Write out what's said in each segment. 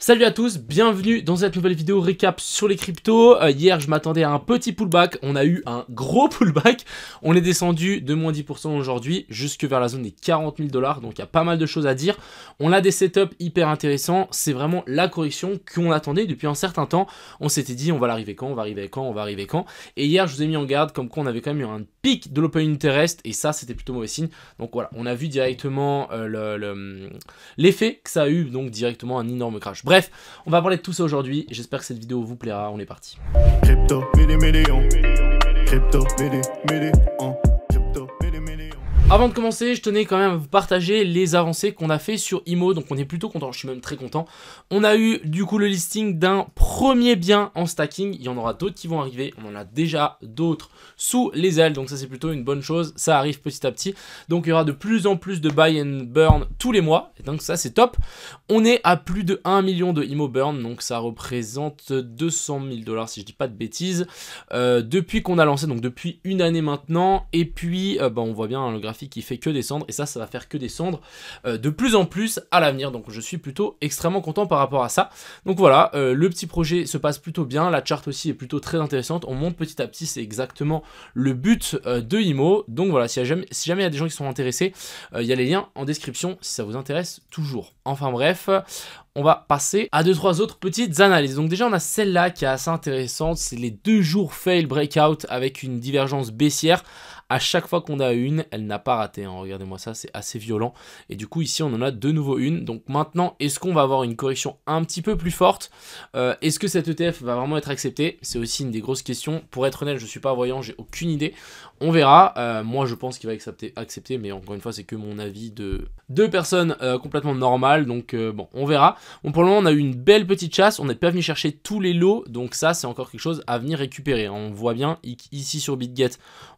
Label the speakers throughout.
Speaker 1: Salut à tous, bienvenue dans cette nouvelle vidéo récap sur les cryptos. Hier je m'attendais à un petit pullback, on a eu un gros pullback. On est descendu de moins 10% aujourd'hui jusque vers la zone des 40 000 $, donc il y a pas mal de choses à dire. On a des setups hyper intéressants, c'est vraiment la correction qu'on attendait depuis un certain temps. On s'était dit on va l'arriver quand, on va arriver quand, on va arriver quand. Et hier je vous ai mis en garde comme quoi on avait quand même eu un pic de l'open interest et ça c'était plutôt mauvais signe. Donc voilà, on a vu directement l'effet que ça a eu, donc directement un énorme crash. Bref, on va parler de tout ça aujourd'hui. J'espère que cette vidéo vous plaira. On est parti.
Speaker 2: Crypto, Crypto,
Speaker 1: Avant de commencer, je tenais quand même à vous partager les avancées qu'on a fait sur IMO. Donc on est plutôt content, je suis même très content. On a eu du coup le listing d'un premier bien en stacking. Il y en aura d'autres qui vont arriver. On en a déjà d'autres sous les ailes. Donc ça c'est plutôt une bonne chose. Ça arrive petit à petit. Donc il y aura de plus en plus de buy and burn tous les mois. Et donc ça c'est top. On est à plus de 1 million de IMO burn. Donc ça représente 200 000 $ si je dis pas de bêtises. Depuis qu'on a lancé, donc depuis une année maintenant. Et puis on voit bien le graphique qui fait que descendre et ça va faire que descendre de plus en plus à l'avenir, donc je suis plutôt extrêmement content par rapport à ça. Donc voilà, le petit projet se passe plutôt bien, la charte aussi est plutôt très intéressante, on monte petit à petit, c'est exactement le but de IMO. Donc voilà, si jamais il y a des gens qui sont intéressés, il y a les liens en description si ça vous intéresse toujours. Enfin bref, on va passer à 2-3 autres petites analyses. Donc déjà on a celle-là qui est assez intéressante, c'est les 2 jours fail breakout avec une divergence baissière. À chaque fois qu'on a une, elle n'a pas raté, hein. Regardez-moi ça, c'est assez violent. Et du coup ici on en a de nouveau une. Donc maintenant, est-ce qu'on va avoir une correction un petit peu plus forte? Est-ce que cet ETF va vraiment être accepté? C'est aussi une des grosses questions. Pour être honnête, je ne suis pas voyant, j'ai aucune idée. On verra. Moi je pense qu'il va accepter, mais encore une fois c'est que mon avis de 2 personnes complètement normales. Donc bon, on verra. Bon, pour le moment on a eu une belle petite chasse, on n'est pas venu chercher tous les lots. Donc ça c'est encore quelque chose à venir récupérer. On voit bien ici sur BitGet,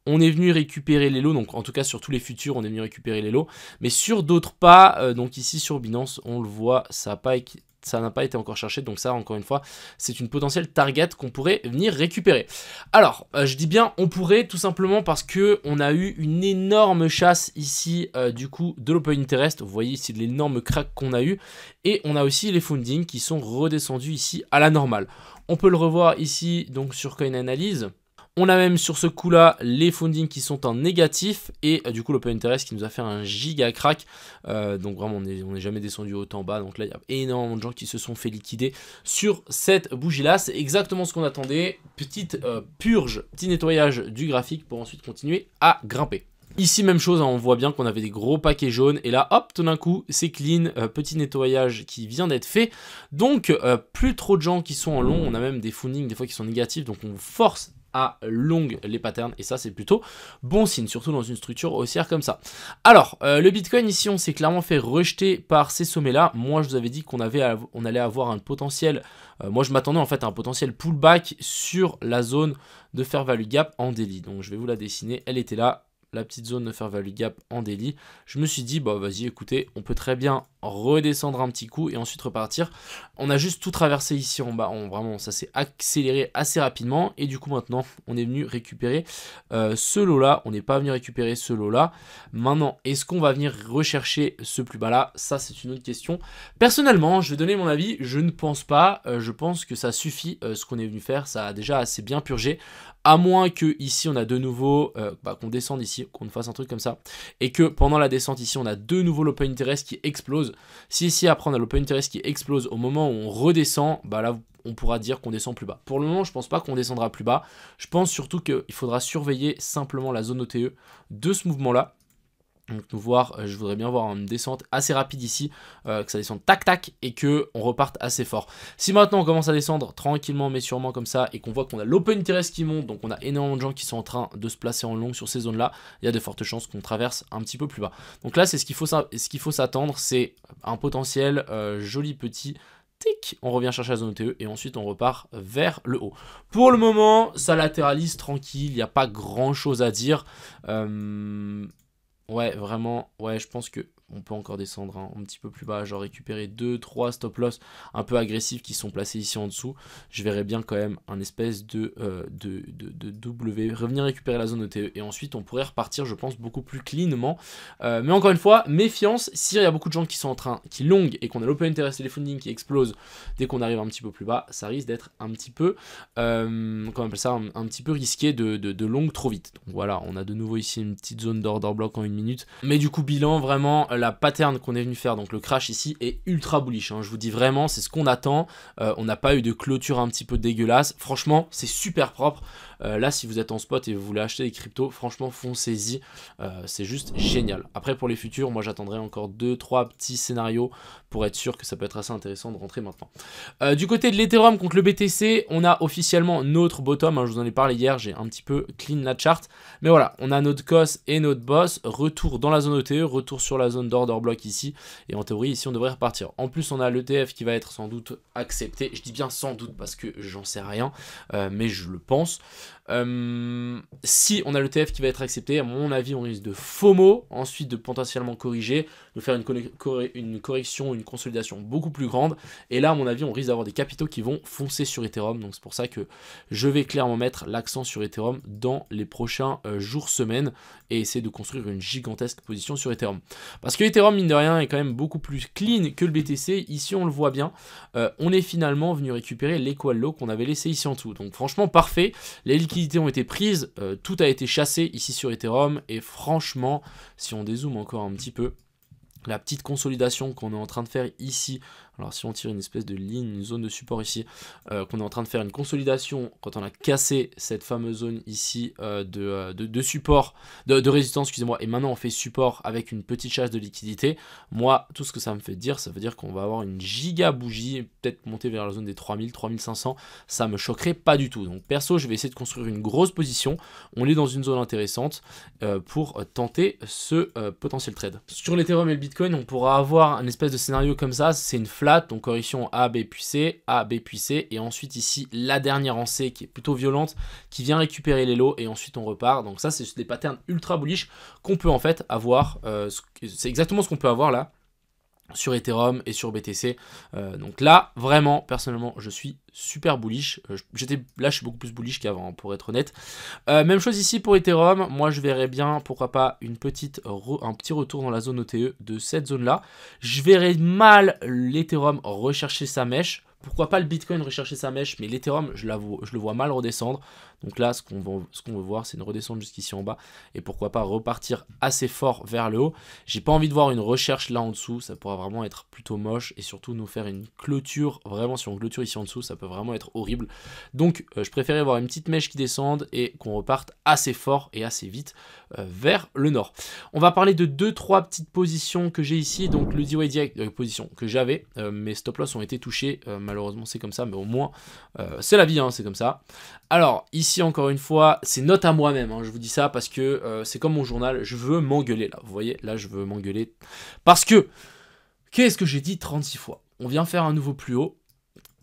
Speaker 1: on est venu récupérer les lots, donc en tout cas sur tous les futurs on est venu récupérer les lots, mais sur d'autres pas, donc ici sur Binance on le voit, ça n'a pas été encore cherché, donc ça encore une fois c'est une potentielle target qu'on pourrait venir récupérer. Alors je dis bien on pourrait tout simplement parce que on a eu une énorme chasse ici du coup de l'open interest, vous voyez ici de l'énorme crack qu'on a eu, et on a aussi les fundings qui sont redescendus ici à la normale. On peut le revoir ici donc sur Coin Analyse. On a même sur ce coup-là les fundings qui sont en négatif et du coup l'open interest qui nous a fait un giga crack. Donc vraiment on n'est jamais descendu autant bas. Donc là il y a énormément de gens qui se sont fait liquider sur cette bougie-là. C'est exactement ce qu'on attendait. Petite purge, petit nettoyage du graphique pour ensuite continuer à grimper. Ici même chose, hein, on voit bien qu'on avait des gros paquets jaunes et là hop tout d'un coup c'est clean, petit nettoyage qui vient d'être fait. Donc plus trop de gens qui sont en long, on a même des fundings des fois qui sont négatifs, donc on force à longue les patterns et ça c'est plutôt bon signe, surtout dans une structure haussière comme ça. Alors le Bitcoin ici on s'est clairement fait rejeter par ces sommets là. Moi je vous avais dit qu'on allait avoir un potentiel, moi je m'attendais en fait à un potentiel pullback sur la zone de fair value gap en daily, donc je vais vous la dessiner, elle était là, la petite zone de fair value gap en daily. Je me suis dit bah vas-y écoutez, on peut très bien redescendre un petit coup et ensuite repartir. On a juste tout traversé ici en bas, vraiment ça s'est accéléré assez rapidement et du coup maintenant on est venu récupérer ce lot là, on n'est pas venu récupérer ce lot là. Maintenant est-ce qu'on va venir rechercher ce plus bas là? Ça c'est une autre question. Personnellement je vais donner mon avis, je ne pense pas, je pense que ça suffit ce qu'on est venu faire, ça a déjà assez bien purgé. À moins que ici on a de nouveau qu'on descende ici, qu'on fasse un truc comme ça, et que pendant la descente ici on a de nouveau l'open interest qui explose. Si ici après on a l'open interest qui explose au moment où on redescend, bah là on pourra dire qu'on descend plus bas. Pour le moment je pense pas qu'on descendra plus bas, je pense surtout qu'il faudra surveiller simplement la zone OTE de ce mouvement là. Donc je voudrais bien voir une descente assez rapide ici, que ça descende tac tac et que on reparte assez fort. Si maintenant on commence à descendre tranquillement mais sûrement comme ça et qu'on voit qu'on a l'open interest qui monte, donc on a énormément de gens qui sont en train de se placer en long sur ces zones là, il y a de fortes chances qu'on traverse un petit peu plus bas. Donc là c'est ce qu'il faut s'attendre, c'est un potentiel joli petit tic, on revient chercher la zone OTE et ensuite on repart vers le haut. Pour le moment ça latéralise tranquille, il n'y a pas grand chose à dire. Ouais, vraiment, ouais, je pense que on peut encore descendre hein, un petit peu plus bas, genre récupérer 2-3 stop loss un peu agressifs qui sont placés ici en dessous. Je verrais bien quand même un espèce de W, revenir récupérer la zone ETE et ensuite on pourrait repartir je pense beaucoup plus cleanement. Mais encore une fois, méfiance, s'il y a beaucoup de gens qui sont en train, qui longuent et qu'on a l'open interest et les funding qui explosent dès qu'on arrive un petit peu plus bas, ça risque d'être un petit peu, comment on appelle ça, un petit peu risqué de long trop vite. Donc voilà, on a de nouveau ici une petite zone d'order block en 1 minute. Mais du coup, bilan, vraiment, la pattern qu'on est venu faire, donc le crash ici, est ultra bullish. Hein. Je vous dis vraiment, c'est ce qu'on attend. On n'a pas eu de clôture un petit peu dégueulasse. Franchement, c'est super propre. Là, si vous êtes en spot et vous voulez acheter des cryptos, franchement, foncez-y. C'est juste génial. Après, pour les futurs, moi, j'attendrai encore 2-3 petits scénarios pour être sûr que ça peut être assez intéressant de rentrer maintenant. Du côté de l'Ethereum contre le BTC, on a officiellement notre bottom. Hein, je vous en ai parlé hier, j'ai un petit peu clean la chart. Mais voilà, on a notre COS et notre boss. Retour dans la zone ETE, retour sur la zone d'order block ici. Et en théorie, ici, on devrait repartir. En plus, on a l'ETF qui va être sans doute accepté. Je dis bien sans doute parce que j'en sais rien, mais je le pense. Si on a l'ETF qui va être accepté, à mon avis, on risque de FOMO, ensuite de potentiellement corriger, de faire une correction, une consolidation beaucoup plus grande. Et là, à mon avis, on risque d'avoir des capitaux qui vont foncer sur Ethereum. Donc c'est pour ça que je vais clairement mettre l'accent sur Ethereum dans les prochains jours, semaines, et essayer de construire une gigantesque position sur Ethereum. Parce que Ethereum, mine de rien, est quand même beaucoup plus clean que le BTC. Ici, on le voit bien. On est finalement venu récupérer l'equal low qu'on avait laissé ici en dessous. Donc franchement, parfait. Les liquidités ont été prises. Tout a été chassé ici sur Ethereum. Et franchement, si on dézoome encore un petit peu, la petite consolidation qu'on est en train de faire ici, alors si on tire une espèce de ligne, une zone de support ici, qu'on est en train de faire une consolidation quand on a cassé cette fameuse zone ici de support, de résistance, excusez-moi, et maintenant on fait support avec une petite chasse de liquidité. Moi, tout ce que ça me fait dire, ça veut dire qu'on va avoir une giga bougie, peut-être monter vers la zone des 3000, 3500, ça me choquerait pas du tout. Donc perso, je vais essayer de construire une grosse position, on est dans une zone intéressante pour tenter ce potentiel trade. Sur l'Ethereum et le Bitcoin, on pourra avoir un espèce de scénario comme ça, c'est une flat, donc correction A, B puis C, A, B puis C, et ensuite ici la dernière en C qui est plutôt violente, qui vient récupérer les lots, et ensuite on repart. Donc ça, c'est des patterns ultra bullish qu'on peut en fait avoir, c'est exactement ce qu'on peut avoir là sur Ethereum et sur BTC. Donc là, vraiment, personnellement, je suis super bullish. Là, je suis beaucoup plus bullish qu'avant, pour être honnête. Même chose ici pour Ethereum. Moi, je verrais bien, pourquoi pas, un petit retour dans la zone OTE de cette zone-là. Je verrais mal l'Ethereum rechercher sa mèche. Pourquoi pas le Bitcoin rechercher sa mèche, mais l'Ethereum, je le vois mal redescendre. Donc là, ce qu'on veut voir, c'est une redescente jusqu'ici en bas. Et pourquoi pas repartir assez fort vers le haut. J'ai pas envie de voir une recherche là en dessous. Ça pourra vraiment être plutôt moche. Et surtout nous faire une clôture. Vraiment, si on clôture ici en dessous, ça peut vraiment être horrible. Donc, je préférais voir une petite mèche qui descende et qu'on reparte assez fort et assez vite vers le nord. On va parler de 2-3 petites positions que j'ai ici. Donc, le DYDX, position que j'avais. Mes stop loss ont été touchés. Malheureusement, c'est comme ça. Mais au moins, c'est la vie, hein, c'est comme ça. Alors, ici, encore une fois, c'est note à moi-même. Hein, je vous dis ça parce que c'est comme mon journal. Je veux m'engueuler, là. Vous voyez, là, je veux m'engueuler. Parce que, qu'est-ce que j'ai dit 36 fois? On vient faire un nouveau plus haut.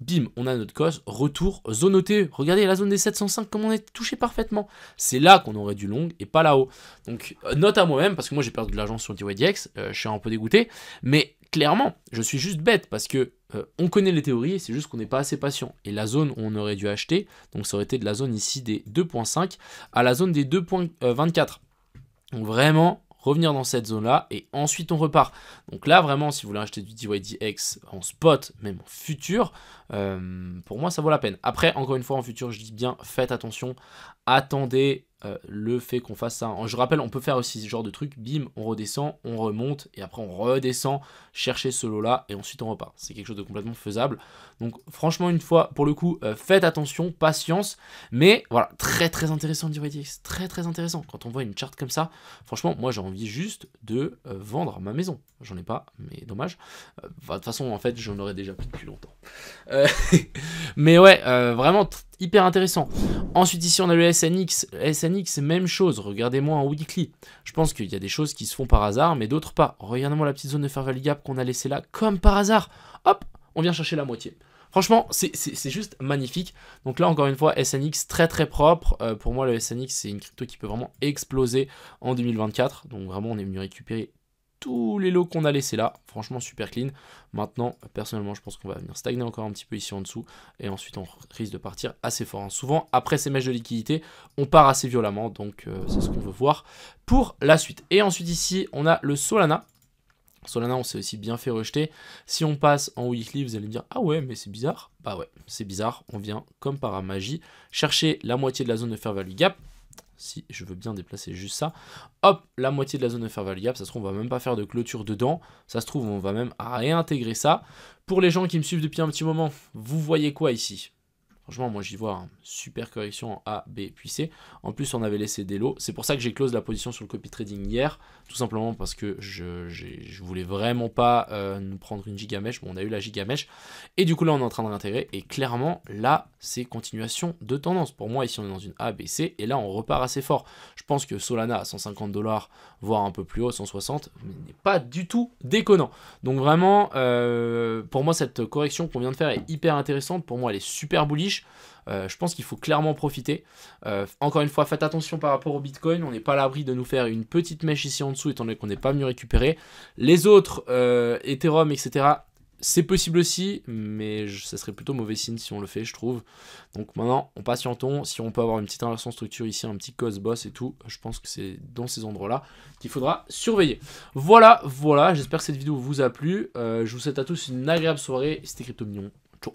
Speaker 1: Bim, on a notre cause, retour, zone OTE. Regardez la zone des 705, comme on est touché parfaitement. C'est là qu'on aurait du long et pas là-haut. Donc, note à moi-même, parce que moi j'ai perdu de l'argent sur le DYDX, je suis un peu dégoûté. Mais clairement, je suis juste bête, parce que on connaît les théories, c'est juste qu'on n'est pas assez patient. Et la zone où on aurait dû acheter, donc ça aurait été de la zone ici des 2.5 à la zone des 2.24. Donc vraiment, revenir dans cette zone-là, et ensuite on repart. Donc là, vraiment, si vous voulez acheter du DYDX en spot, même en futur, pour moi, ça vaut la peine. Après, encore une fois, en futur, je dis bien, faites attention, attendez le fait qu'on fasse ça. Je rappelle, on peut faire aussi ce genre de truc, bim, on redescend, on remonte, et après on redescend, chercher ce lot-là, et ensuite on repart. C'est quelque chose de complètement faisable. Donc franchement, une fois, pour le coup, faites attention, patience, mais voilà, très très intéressant DYDX, très très intéressant. Quand on voit une charte comme ça, franchement, moi j'ai envie juste de vendre ma maison. J'en ai pas, mais dommage. De toute façon, en fait, j'en aurais déjà plus depuis longtemps. Mais ouais, vraiment hyper intéressant. Ensuite, ici, on a le SNX. SNX, même chose. Regardez-moi en weekly. Je pense qu'il y a des choses qui se font par hasard, mais d'autres pas. Regardez-moi la petite zone de Fair Value Gap qu'on a laissée là, comme par hasard. Hop, on vient chercher la moitié. Franchement, c'est juste magnifique. Donc là, encore une fois, SNX très très propre. Pour moi, le SNX, c'est une crypto qui peut vraiment exploser en 2024. Donc vraiment, on est venu récupérer tous les lots qu'on a laissés là. Franchement, super clean. Maintenant, personnellement, je pense qu'on va venir stagner encore un petit peu ici en dessous. Et ensuite, on risque de partir assez fort. Hein. Souvent, après ces mèches de liquidité, on part assez violemment. Donc, c'est ce qu'on veut voir pour la suite. Et ensuite, ici, on a le Solana. Solana, on s'est aussi bien fait rejeter. Si on passe en weekly, vous allez me dire « Ah ouais, mais c'est bizarre ». Bah ouais, c'est bizarre. On vient, comme par magie, chercher la moitié de la zone de fair value gap. Si je veux bien déplacer juste ça, hop, la moitié de la zone de fair value gap, ça se trouve on va même pas faire de clôture dedans, ça se trouve on va même réintégrer ça. Pour les gens qui me suivent depuis un petit moment, vous voyez quoi ici? Franchement, moi j'y vois une super correction en A, B puis C. En plus, on avait laissé des lots. C'est pour ça que j'ai close la position sur le copy trading hier. Tout simplement parce que je voulais vraiment pas nous prendre une gigamèche. Bon, on a eu la gigamèche. Et du coup, là, on est en train de réintégrer. Et clairement, là, c'est continuation de tendance. Pour moi, ici, on est dans une A, B, C. Et là, on repart assez fort. Je pense que Solana à 150$, voire un peu plus haut, 160, n'est pas du tout déconnant. Donc vraiment, pour moi, cette correction qu'on vient de faire est hyper intéressante. Pour moi, elle est super bullish. Je pense qu'il faut clairement profiter. Encore une fois, faites attention par rapport au Bitcoin. On n'est pas à l'abri de nous faire une petite mèche ici en dessous, étant donné qu'on n'est pas venu récupérer. Les autres, Ethereum, etc., c'est possible aussi, mais ça serait plutôt mauvais signe si on le fait, je trouve. Donc maintenant, on patientons. Si on peut avoir une petite inversion de structure ici, un petit cause boss et tout, je pense que c'est dans ces endroits-là qu'il faudra surveiller. Voilà, j'espère que cette vidéo vous a plu. Je vous souhaite à tous une agréable soirée. C'était Crypto Mignon. Ciao.